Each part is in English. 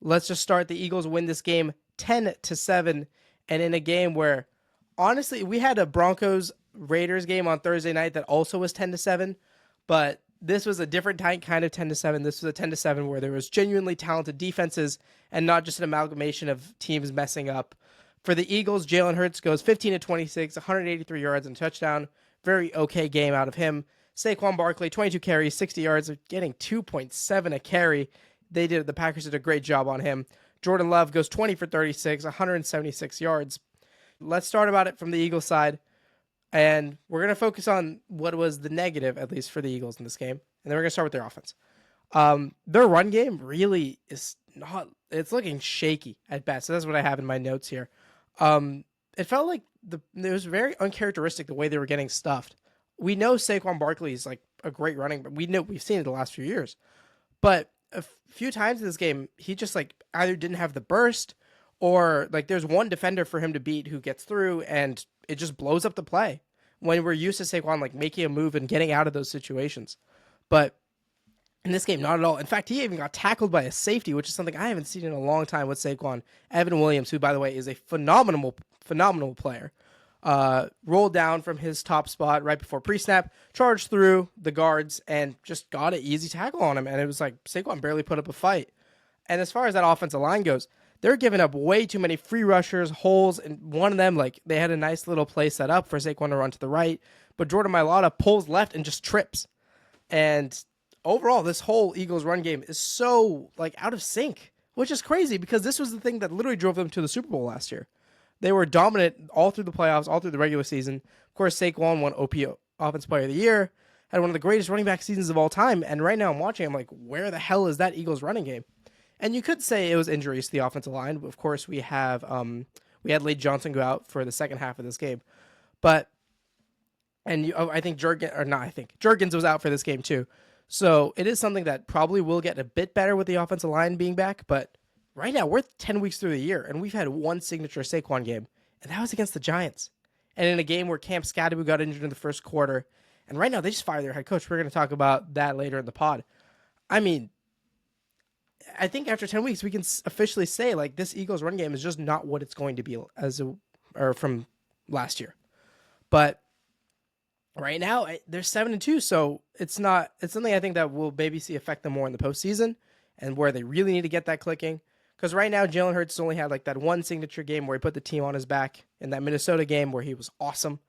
Let's just start. The Eagles win this game 10-7, and in a game where, honestly, we had a Broncos Raiders game on Thursday night that also was 10-7, but this was a different kind of 10-7. This was a 10-7 where there was genuinely talented defenses and not just an amalgamation of teams messing up. For the Eagles, Jalen Hurts goes 15-26, 183 yards and touchdown. Very okay game out of him. Saquon Barkley, 22 carries, 60 yards, getting 2.7 a carry. The Packers did a great job on him. Jordan Love goes 20 for 36, 176 yards. Let's start about it from the Eagles side. And we're going to focus on what was the negative, at least for the Eagles in this game. And then we're going to start with their offense. Their run game really is not, it's looking shaky at best. So that's what I have in my notes here. It felt like it was very uncharacteristic the way they were getting stuffed. We know Saquon Barkley is like a great running, but we've seen it the last few years. But a few times in this game, he just like either didn't have the burst or like there's one defender for him to beat who gets through and it just blows up the play when we're used to Saquon like making a move and getting out of those situations. But in this game, not at all. In fact, he even got tackled by a safety, which is something I haven't seen in a long time with Saquon. Evan Williams, who, by the way, is a phenomenal player, rolled down from his top spot right before pre-snap, charged through the guards, and just got an easy tackle on him. And it was like Saquon barely put up a fight. And as far as that offensive line goes, they're giving up way too many free rushers, holes, and one of them, like, they had a nice little play set up for Saquon to run to the right, but Jordan Mailata pulls left and just trips. And overall, this whole Eagles run game is so like out of sync, which is crazy because this was the thing that literally drove them to the Super Bowl last year. They were dominant all through the playoffs, all through the regular season. Of course, Saquon won OP Offensive Player of the Year, had one of the greatest running back seasons of all time. And right now I'm watching, I'm like, where the hell is that Eagles running game? And you could say it was injuries to the offensive line. Of course, we had Lade Johnson go out for the second half of this game, but I think Jurgens was out for this game too. So it is something that probably will get a bit better with the offensive line being back. But right now, we're 10 weeks through the year, and we've had one signature Saquon game, and that was against the Giants. And in a game where Camp Scadaboo got injured in the first quarter, and right now they just fired their head coach. We're going to talk about that later in the pod. I mean, I think after 10 weeks, we can officially say, like, this Eagles run game is just not what it's going to be from last year. But right now, they're 7-2, so it's something I think that we'll maybe see affect them more in the postseason and where they really need to get that clicking. Because right now, Jalen Hurts only had like that one signature game where he put the team on his back in that Minnesota game where he was awesome.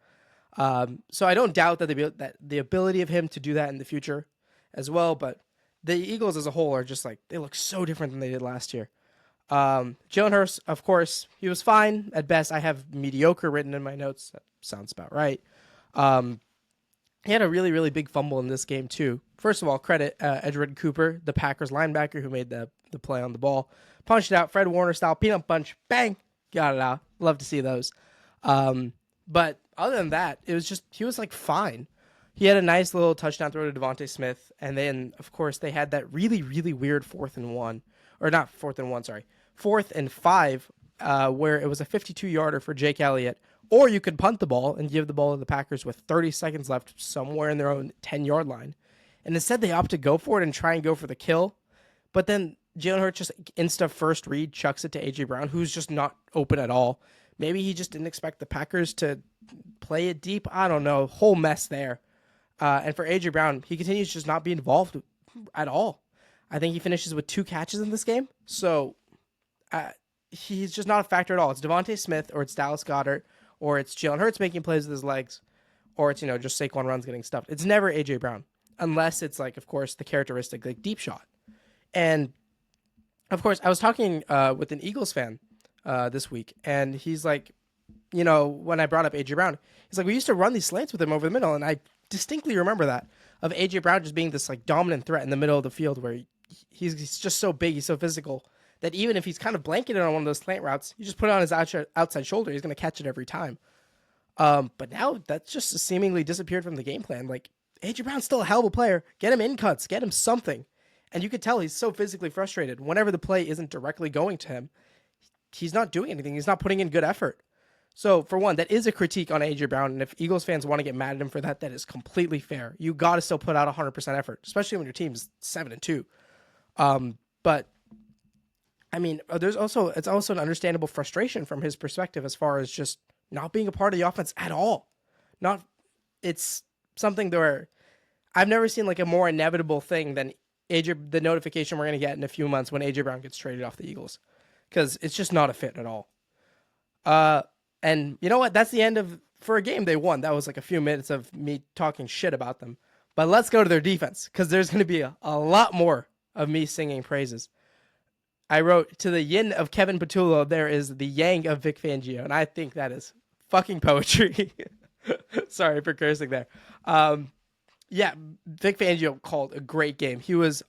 So I don't doubt that the ability of him to do that in the future as well. But the Eagles as a whole are just like, they look so different than they did last year. Jalen Hurts, of course, he was fine at best. I have mediocre written in my notes. That sounds about right. He had a really, really big fumble in this game, too. First of all, credit Edgerrin Cooper, the Packers linebacker who made the play on the ball. Punched it out, Fred Warner style, peanut punch, bang, got it out. Love to see those. But other than that, it was just, he was like fine. He had a nice little touchdown throw to Devontae Smith. And then, of course, they had that really, really weird 4th and 5, where it was a 52-yarder for Jake Elliott. Or you could punt the ball and give the ball to the Packers with 30 seconds left somewhere in their own 10-yard line. And instead, they opt to go for it and try and go for the kill. But then Jalen Hurts just insta first read chucks it to A.J. Brown, who's just not open at all. Maybe he just didn't expect the Packers to play it deep. I don't know. Whole mess there. And for A.J. Brown, he continues to just not be involved at all. I think he finishes with 2 catches in this game. So he's just not a factor at all. It's Devontae Smith or it's Dallas Goedert, or it's Jalen Hurts making plays with his legs, or it's, just Saquon runs getting stuffed. It's never A.J. Brown, unless it's, like, of course, the characteristic, like, deep shot. And, of course, I was talking with an Eagles fan this week, and he's like, when I brought up A.J. Brown, he's like, we used to run these slants with him over the middle, and I distinctly remember that, of A.J. Brown just being this, like, dominant threat in the middle of the field where he's just so big, he's so physical, that even if he's kind of blanketed on one of those slant routes, you just put it on his outside shoulder, he's going to catch it every time. But now that's just seemingly disappeared from the game plan. Like, A.J. Brown's still a hell of a player. Get him in cuts. Get him something. And you could tell he's so physically frustrated. Whenever the play isn't directly going to him, he's not doing anything. He's not putting in good effort. So, for one, that is a critique on A.J. Brown. And if Eagles fans want to get mad at him for that, that is completely fair. You got to still put out 100% effort, especially when your team's 7-2. But I mean, it's also an understandable frustration from his perspective as far as just not being a part of the offense at all. Not it's something where I've never seen like a more inevitable thing than the notification we're going to get in a few months when AJ Brown gets traded off the Eagles, because it's just not a fit at all. And you know what? That's the end of for a game they won. That was like a few minutes of me talking shit about them. But let's go to their defense, because there's going to be a lot more of me singing praises. I wrote, to the yin of Kevin Patullo, there is the yang of Vic Fangio, and I think that is fucking poetry. Sorry for cursing there. Yeah, Vic Fangio called a great game. He was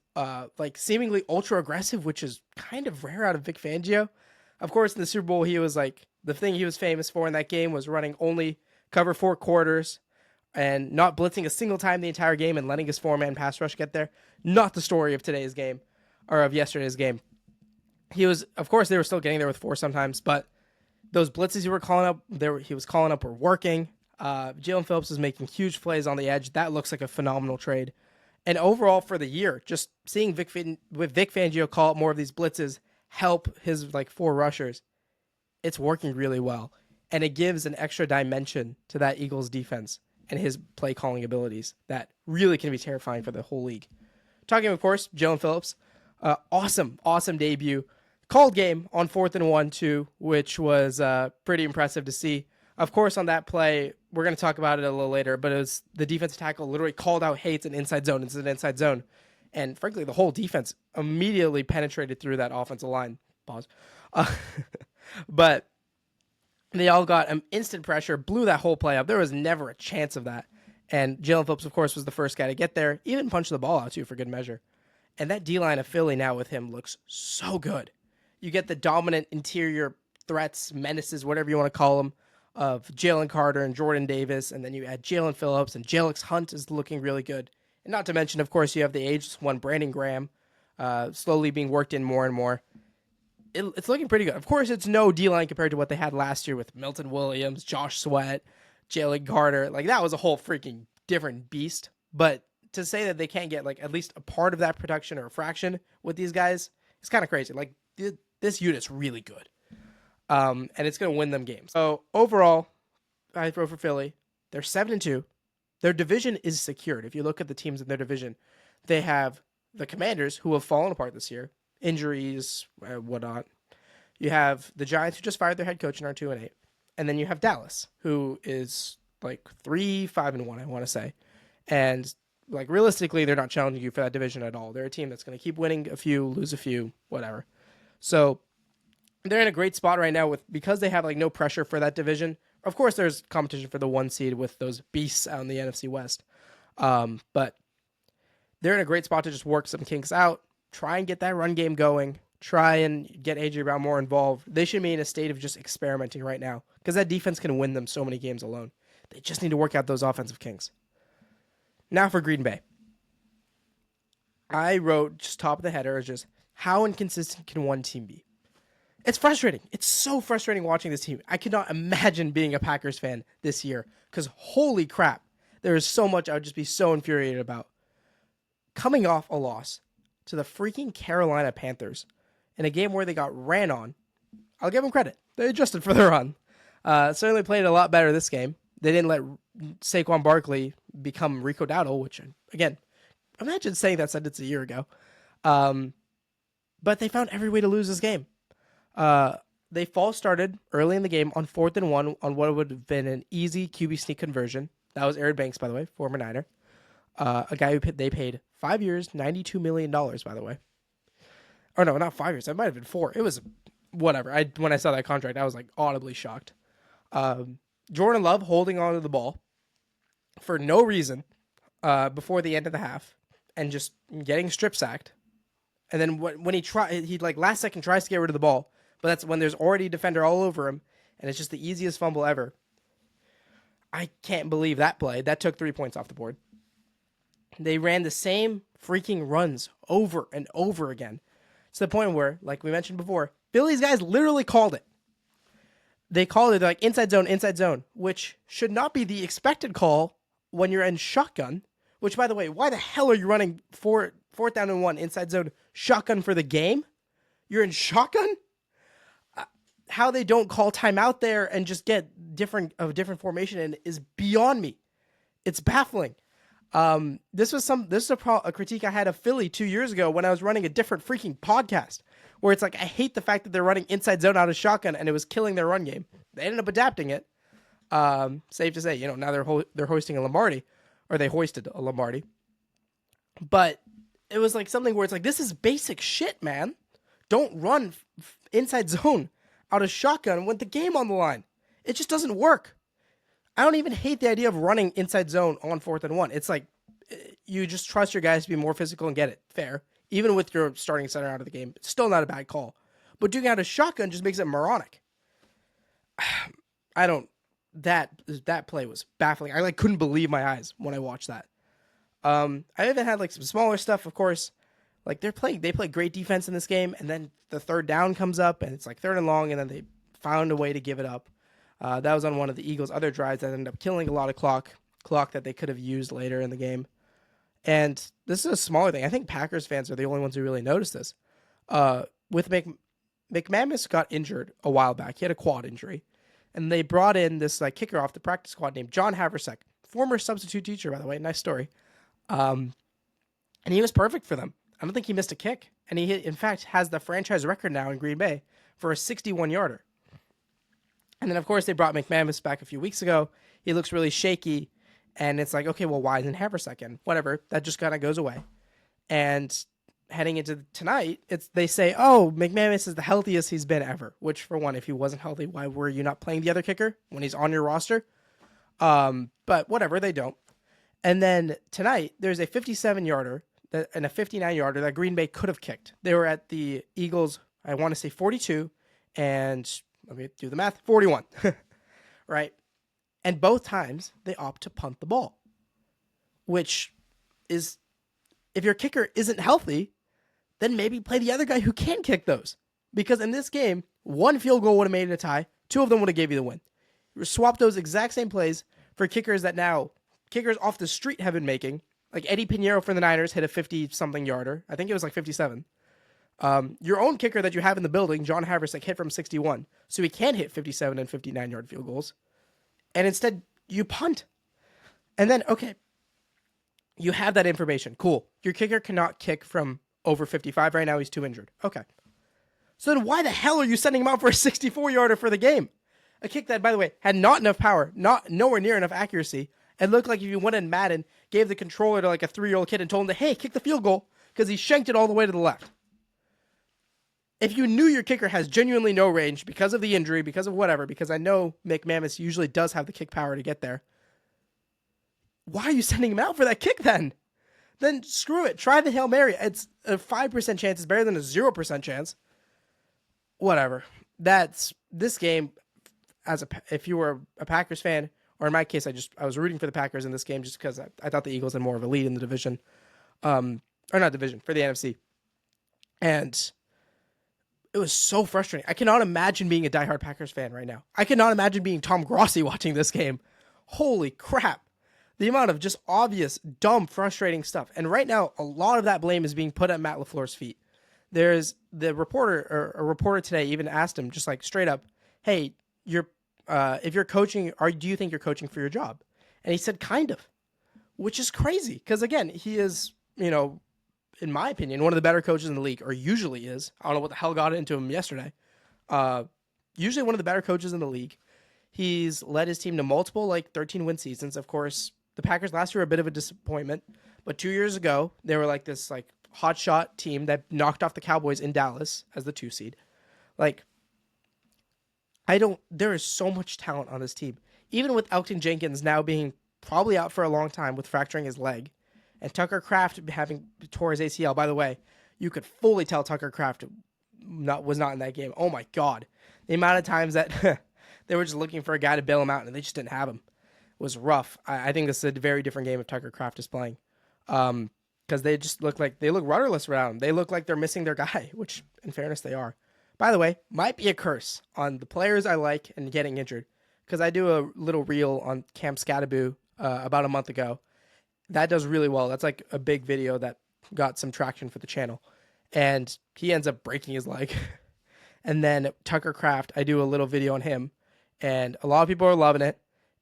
like seemingly ultra aggressive, which is kind of rare out of Vic Fangio. Of course, in the Super Bowl, he was like, the thing he was famous for in that game was running only cover 4 quarters and not blitzing a single time the entire game and letting his 4-man pass rush get there. Not the story of today's game or of yesterday's game. He was, of course, they were still getting there with 4 sometimes, but those blitzes he was calling up were working. Jalen Phillips was making huge plays on the edge. That looks like a phenomenal trade. And overall for the year, just seeing Vic Fangio call up more of these blitzes help his like 4 rushers, it's working really well. And it gives an extra dimension to that Eagles defense and his play calling abilities that really can be terrifying for the whole league. Talking, of course, Jalen Phillips, awesome debut. Called game on 4th and 1 too, which was pretty impressive to see. Of course, on that play, we're going to talk about it a little later, but it was the defensive tackle literally called out, hey, it's an inside zone. It's an inside zone. And frankly, the whole defense immediately penetrated through that offensive line. Pause. But they all got instant pressure, blew that whole play up. There was never a chance of that. And Jalen Phillips, of course, was the first guy to get there, even punched the ball out, too, for good measure. And that D-line of Philly now with him looks so good. You get the dominant interior threats, menaces, whatever you want to call them, of Jalen Carter and Jordan Davis, and then you add Jalen Phillips, and Jalix Hunt is looking really good. And not to mention, of course, you have the ageless one, Brandon Graham, slowly being worked in more and more. It's looking pretty good. Of course, it's no D-line compared to what they had last year with Milton Williams, Josh Sweat, Jalen Carter. Like, that was a whole freaking different beast. But to say that they can't get, like, at least a part of that production or a fraction with these guys, it's kind of crazy. Like, this unit's really good. And it's going to win them games. So, overall, I throw for Philly. They're 7-2. Their division is secured. If you look at the teams in their division, they have the Commanders, who have fallen apart this year. Injuries, whatnot. You have the Giants, who just fired their head coach and are 2-8. And then you have Dallas, who is like 3-5-1, I want to say. And like realistically, they're not challenging you for that division at all. They're a team that's going to keep winning a few, lose a few, whatever. So they're in a great spot right now because they have like no pressure for that division. Of course, there's competition for the 1 seed with those beasts out in the NFC West. But they're in a great spot to just work some kinks out, try and get that run game going, try and get AJ Brown more involved. They should be in a state of just experimenting right now because that defense can win them so many games alone. They just need to work out those offensive kinks. Now for Green Bay. I wrote just top of the header is just how inconsistent can one team be? It's frustrating. It's so frustrating watching this team. I could not imagine being a Packers fan this year because holy crap, there is so much I would just be so infuriated about. Coming off a loss to the freaking Carolina Panthers in a game where they got ran on, I'll give them credit. They adjusted for the run. Certainly played a lot better this game. They didn't let Saquon Barkley become Rico Dowdle, which, again, imagine saying that sentence a year ago. But they found every way to lose this game. They false started early in the game on 4th and 1 on what would have been an easy QB sneak conversion. That was Aaron Banks, by the way, former Niner. A guy who they paid 5 years, $92 million, by the way. Or no, not 5 years. That might have been 4. It was whatever. When I saw that contract, I was like audibly shocked. Jordan Love holding on to the ball for no reason before the end of the half and just getting strip sacked. And then when he like last second tries to get rid of the ball, but that's when there's already a defender all over him, and it's just the easiest fumble ever. I can't believe that play. That took 3 points off the board. They ran the same freaking runs over and over again. To the point where, like we mentioned before, Billy's guys literally called it. They called it like inside zone, which should not be the expected call when you're in shotgun. Which, by the way, why the hell are you running fourth down and 1 inside zone shotgun for the game? You're in shotgun. How they don't call timeout there and just get different formation in is beyond me. It's baffling. This is a critique I had of Philly 2 years ago when I was running a different freaking podcast where it's like, I hate the fact that they're running inside zone out of shotgun and it was killing their run game. They ended up adapting it. Safe to say, now they're hoisting a Lombardi, or they hoisted a Lombardi. But it was like something where it's like, this is basic shit, man. Don't run inside zone out of shotgun with the game on the line. It just doesn't work. I don't even hate the idea of running inside zone on 4th and 1. It's like, you just trust your guys to be more physical and get it. Fair. Even with your starting center out of the game, it's still not a bad call. But doing it out of shotgun just makes it moronic. That play was baffling. I couldn't believe my eyes when I watched that. I even had some smaller stuff, of course. They play great defense in this game, and then the third down comes up, and it's 3rd and long, and then they found a way to give it up. That was on one of the Eagles' other drives that ended up killing a lot of clock that they could have used later in the game. And this is a smaller thing. I think Packers fans are the only ones who really noticed this. With McManus got injured a while back. He had a quad injury. And they brought in this kicker off the practice squad named John Haversack, former substitute teacher, by the way. Nice story. And he was perfect for them. I don't think he missed a kick. And he, in fact, has the franchise record now in Green Bay for a 61-yarder. And then, of course, they brought McManus back a few weeks ago. He looks really shaky. And it's like, okay, well, why isn't Haversack in? Whatever. That just kind of goes away. And heading into tonight, they say, oh, McManus is the healthiest he's been ever. Which, for one, if he wasn't healthy, why were you not playing the other kicker when he's on your roster? But whatever, they don't. And then tonight, there's a 57-yarder and a 59-yarder that Green Bay could have kicked. They were at the Eagles, I want to say 42, and let me do the math, 41, right? And both times, they opt to punt the ball, which is, if your kicker isn't healthy, then maybe play the other guy who can kick those. Because in this game, one field goal would have made it a tie, 2 of them would have gave you the win. You swap those exact same plays for kickers that now, kickers off the street have been making. Like Eddie Pinheiro for the Niners hit a 50-something yarder. I think it was 57. Your own kicker that you have in the building, John Haversack, hit from 61. So he can hit 57 and 59-yard field goals. And instead, you punt. And then, okay, you have that information. Cool. Your kicker cannot kick from over 55 right now. He's too injured. Okay. So then why the hell are you sending him out for a 64-yarder for the game? A kick that, by the way, had not enough power, nowhere near enough accuracy. It looked like if you went in Madden, gave the controller to a 3-year-old kid and told him to, hey, kick the field goal, because he shanked it all the way to the left. If you knew your kicker has genuinely no range because of the injury, because of whatever, because I know McManus usually does have the kick power to get there, why are you sending him out for that kick then? Then screw it. Try the Hail Mary. It's a 5% chance. It's better than a 0% chance. Whatever. That's this game. If you were a Packers fan, or in my case, I was rooting for the Packers in this game just because I thought the Eagles had more of a lead in the division, or not division, for the NFC. And it was so frustrating. I cannot imagine being a diehard Packers fan right now. I cannot imagine being Tom Grossi watching this game. Holy crap. The amount of just obvious, dumb, frustrating stuff. And right now, a lot of that blame is being put at Matt LaFleur's feet. There's a reporter today even asked him just straight up, hey, if you're coaching, do you think you're coaching for your job? And he said, kind of, which is crazy. Because again, he is, in my opinion, one of the better coaches in the league, or usually is. I don't know what the hell got into him yesterday. Usually one of the better coaches in the league. He's led his team to multiple 13-win seasons. Of course, the Packers last year were a bit of a disappointment, but 2 years ago they were this hotshot team that knocked off the Cowboys in Dallas as the 2 seed. There is so much talent on this team. Even with Elgton Jenkins now being probably out for a long time with fracturing his leg, and Tucker Kraft having tore his ACL. By the way, you could fully tell Tucker Kraft was not in that game. Oh my God. The amount of times that they were just looking for a guy to bail him out and they just didn't have him. It was rough. I think this is a very different game if Tucker Kraft is playing. Because they just look rudderless around. They look like they're missing their guy, which in fairness they are. By the way, might be a curse on the players I like and getting injured. Because I do a little reel on Cam Scattaboo about a month ago. That does really well. That's a big video that got some traction for the channel. and he ends up breaking his leg. And then Tucker Kraft, I do a little video on him, and a lot of people are loving it.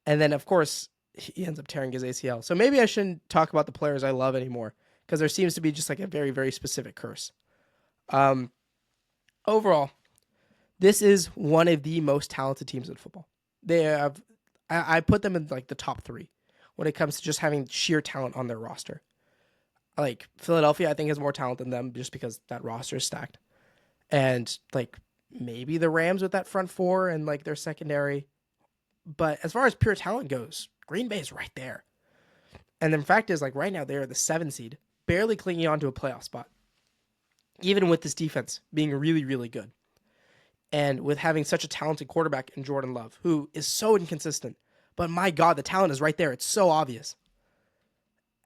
And then, of course, he ends up tearing his ACL. So maybe I shouldn't talk about the players I love anymore because there seems to be just like a very, very specific curse. Um, Overall, this is one of the most talented teams in football. They have, I put them in like the top three when it comes to just having sheer talent on their roster. Like Philadelphia, I think has more talent than them just because that roster is stacked. And like maybe the Rams with that front four and like their secondary. But as far as pure talent goes, Green Bay is right there. And the fact is, like right now, they're the 7 seed, barely clinging on to a playoff spot. Even with this defense being really, really good. And with having such a talented quarterback in Jordan Love, who is so inconsistent. But my God, the talent is right there. It's so obvious.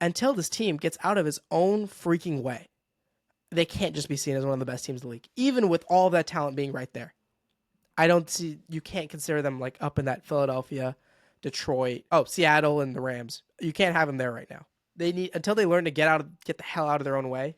Until this team gets out of his own freaking way, they can't just be seen as one of the best teams in the league, even with all of that talent being right there. I don't see, you can't consider them like up in that Philadelphia, Detroit, Seattle and the Rams. You can't have them there right now. They need, until they learn to get the hell out of their own way,